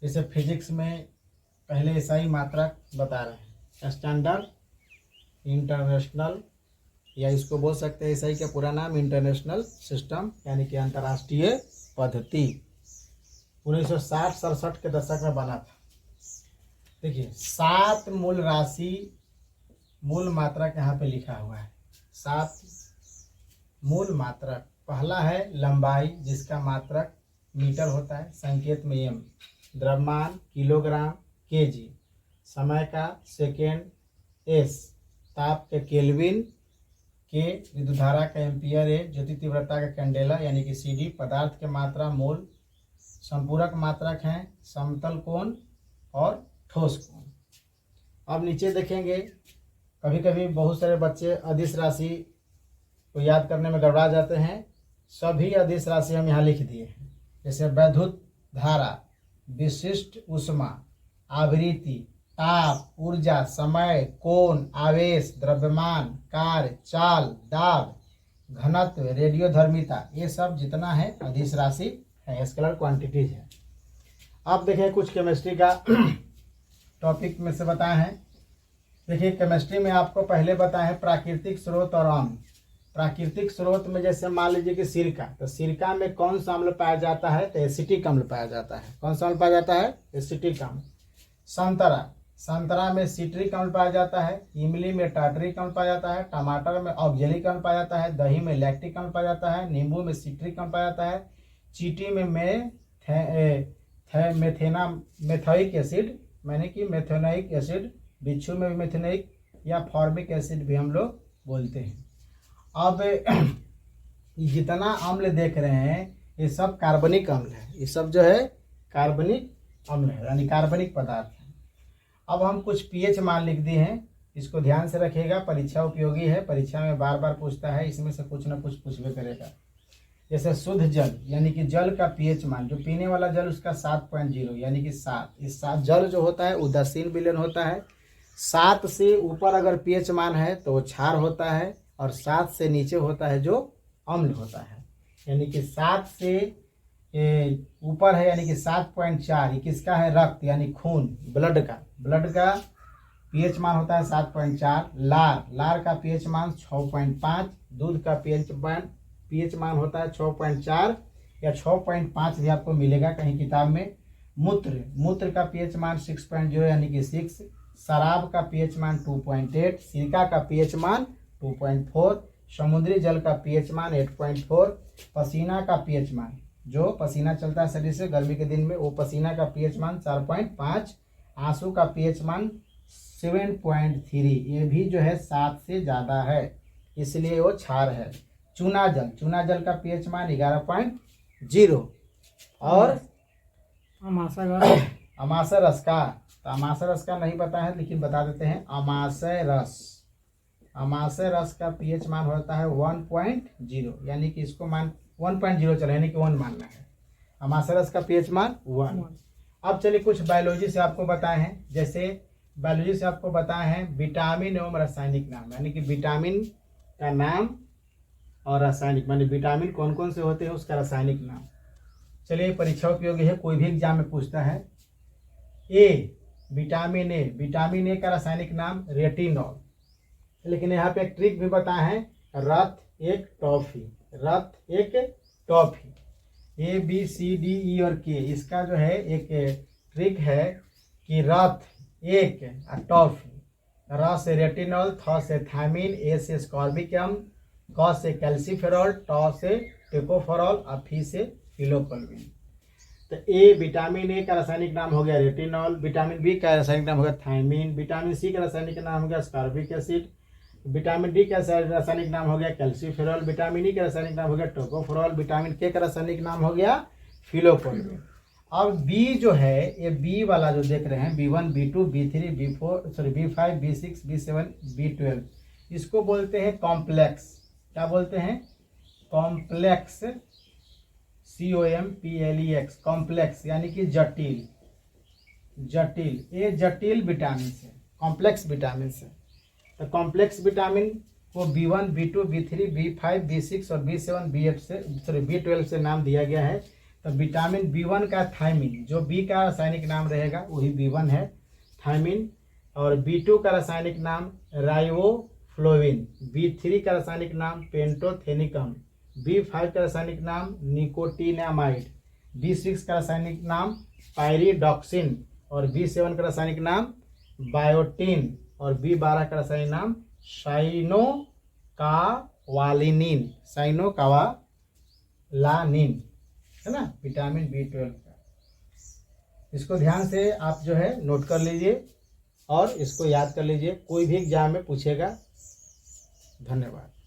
जैसे फिजिक्स में पहले एसआई मात्रक बता रहे हैं, स्टैंडर्ड इंटरनेशनल, या इसको बोल सकते हैं एसआई का पूरा नाम इंटरनेशनल सिस्टम, यानी कि अंतर्राष्ट्रीय पद्धति। 1960-67 के दशक में बना था। देखिए 7 मूल राशि, मूल मात्रक यहाँ पे लिखा हुआ है। 7 मूल मात्रक। पहला है लंबाई, जिसका मात्रक मीटर होता है, संकेत में एम। द्रव्यमान किलोग्राम केजी। समय का सेकेंड एस। ताप के केल्विन के। विद्युत धारा का एम्पियर ए। ज्योति तीव्रता का कैंडेला यानी कि सीडी। पदार्थ के मात्रा मोल। संपूरक मात्रक हैं समतल कोण और ठोस कोण। अब नीचे देखेंगे, कभी कभी बहुत सारे बच्चे अदिश राशि को याद करने में गड़बड़ा जाते हैं। सभी अदिश राशि हम यहाँ लिख दिए हैं, जैसे वैद्युत धारा, विशिष्ट ऊष्मा, आवृत्ति, ताप, ऊर्जा, समय, कोण, आवेश, द्रव्यमान, कार्य, चाल, दाब, घनत्व, रेडियोधर्मिता, ये सब जितना है अदिश राशि है, स्केलर क्वांटिटीज है। अब देखें कुछ केमिस्ट्री का टॉपिक में से बताए हैं। देखिए केमिस्ट्री में आपको पहले बताए हैं प्राकृतिक स्रोत और अम्ल। प्राकृतिक स्रोत में जैसे मान लीजिए कि सिरका, तो सिरका में कौन सा अम्ल पाया जाता है, तो एसिटिक अम्ल पाया जाता है। कौन सा अम्ल पाया जाता है, एसिटिक अम्ल। संतरा, संतरा में सिट्रिक अम्ल पाया जाता है। इमली में टार्टरिक अम्ल पाया जाता है। टमाटर में ऑक्जेलिक अम्ल पाया जाता है। दही में लैक्टिक अम्ल पाया जाता है। नींबू में सिट्रिक अम्ल पाया जाता है। चींटी में मेथोइक एसिड, मैंने कि मेथेनोइक एसिड। बिच्छू में मेथेनोइक या फॉर्मिक एसिड भी हम लोग बोलते हैं। अब जितना अम्ल देख रहे हैं ये सब कार्बनिक अम्ल है। ये सब जो है कार्बनिक अम्ल है, यानी कार्बनिक पदार्थ है। अब हम कुछ पीएच मान लिख दिए हैं, इसको ध्यान से रखिएगा, परीक्षा उपयोगी है, परीक्षा में बार बार पूछता है, इसमें से कुछ ना कुछ पूछबे करेगा। जैसे शुद्ध जल यानी कि जल का पीएच मान, जो पीने वाला जल उसका 7.0 यानी कि 7। इस 7 जल जो होता है उदासीन विलयन होता है। 7 से ऊपर अगर पीएच मान है तो वो क्षार होता है, और 7 से नीचे होता है जो अम्ल होता है। यानी कि 7 से ऊपर है यानी कि 7.4, ये किसका है, रक्त यानी खून, ब्लड का। ब्लड का पीएच मान होता है 7.4। लार, लार का पीएच मान 6.5। दूध का पीएच मान होता है 6.4 या 6.5 भी आपको मिलेगा कहीं किताब में। मूत्र, मूत्र का पीएच मान 6.0 यानी कि 6। शराब का पीएच मान 2.8। सिरका का पीएच मान 2.4। समुद्री जल का पीएच मान 8.4। पसीना का पीएच मान, जो पसीना चलता है शरीर से गर्मी के दिन में, वो पसीना का पीएच मान 4.5। आंसू का पीएच मान 7.3, ये भी जो है 7 से ज़्यादा है, इसलिए वो क्षार है। चूना जल, चूना जल का पीएच मान 11.0। और अमाशय रस का, तो अमाशय रस का नहीं पता है लेकिन बता देते हैं, अमाशय रस, अमाशय रस का पीएच मान होता है 1.0, यानी कि इसको मान 1.0 चले, यानी कि 1 मानना है। अमाशय रस का पीएच मान 1। अब चलिए कुछ बायोलॉजी से आपको बताए हैं, जैसे बायोलॉजी से आपको बताए हैं विटामिन एवं रासायनिक नाम, यानी कि विटामिन का नाम और रासायनिक, माने विटामिन कौन कौन से होते हैं उसका रासायनिक नाम। चलिए परीक्षा उपयोगी है, कोई भी एग्जाम में पूछता है। ए, विटामिन ए, विटामिन ए का रासायनिक नाम रेटिनॉल। लेकिन यहाँ पे एक ट्रिक भी बताए हैं, रथ एक टॉफी, रथ एक toffee. A B C D E और के, इसका जो है एक ट्रिक है कि रथ एक टॉफी। र से रेटिनॉल, थ से थायमिन, ए से स्कॉर्बिक एसिड, क से कैल्सीफेरॉल, ट से टेकोफेरॉल और फी से फिलोकोल्विन। तो ए, विटामिन ए का रासायनिक नाम हो गया रेटिनॉल। विटामिन बी का रासायनिक नाम हो गया थायमिन। विटामिन सी का रासायनिक नाम हो गया स्कॉर्बिक एसिड। विटामिन डी का रासायनिक नाम हो गया कैल्सीफेरॉल। विटामिन ई का रासायनिक नाम हो गया टोकोफेरॉल। विटामिन के का रासायनिक नाम हो गया फिलोकोल्विन। अब बी जो है, ये बी वाला जो देख रहे हैं, B1 B2 B3 B5 B6 B7 B12, इसको बोलते हैं कॉम्प्लेक्स। क्या बोलते हैं, कॉम्प्लेक्स, COMPLEX, कॉम्प्लेक्स यानी कि जटिल, जटिल, ये जटिल विटामिन से, कॉम्प्लेक्स विटामिन से। तो कॉम्प्लेक्स विटामिन को B1 B2 B3 B5 B6 और B7 B8 से B12 से नाम दिया गया है। तो विटामिन B1 का थायमिन, जो बी का रासायनिक नाम रहेगा वही B1 है, थायमिन। और B2 का रासायनिक नाम राइबोफ्लोविन, B3 का रासायनिक नाम पेंटोथेनिकम, B5 का रासायनिक नाम निकोटिनामाइड, B6 का रासायनिक नाम पायरिडॉक्सिन और B7 का रासायनिक नाम बायोटिन और B12 का रासायनिक नाम साइनोकावालानिन, है ना, विटामिन B12 का। इसको ध्यान से आप जो है नोट कर लीजिए और इसको याद कर लीजिए, कोई भी एग्जाम में पूछेगा। धन्यवाद।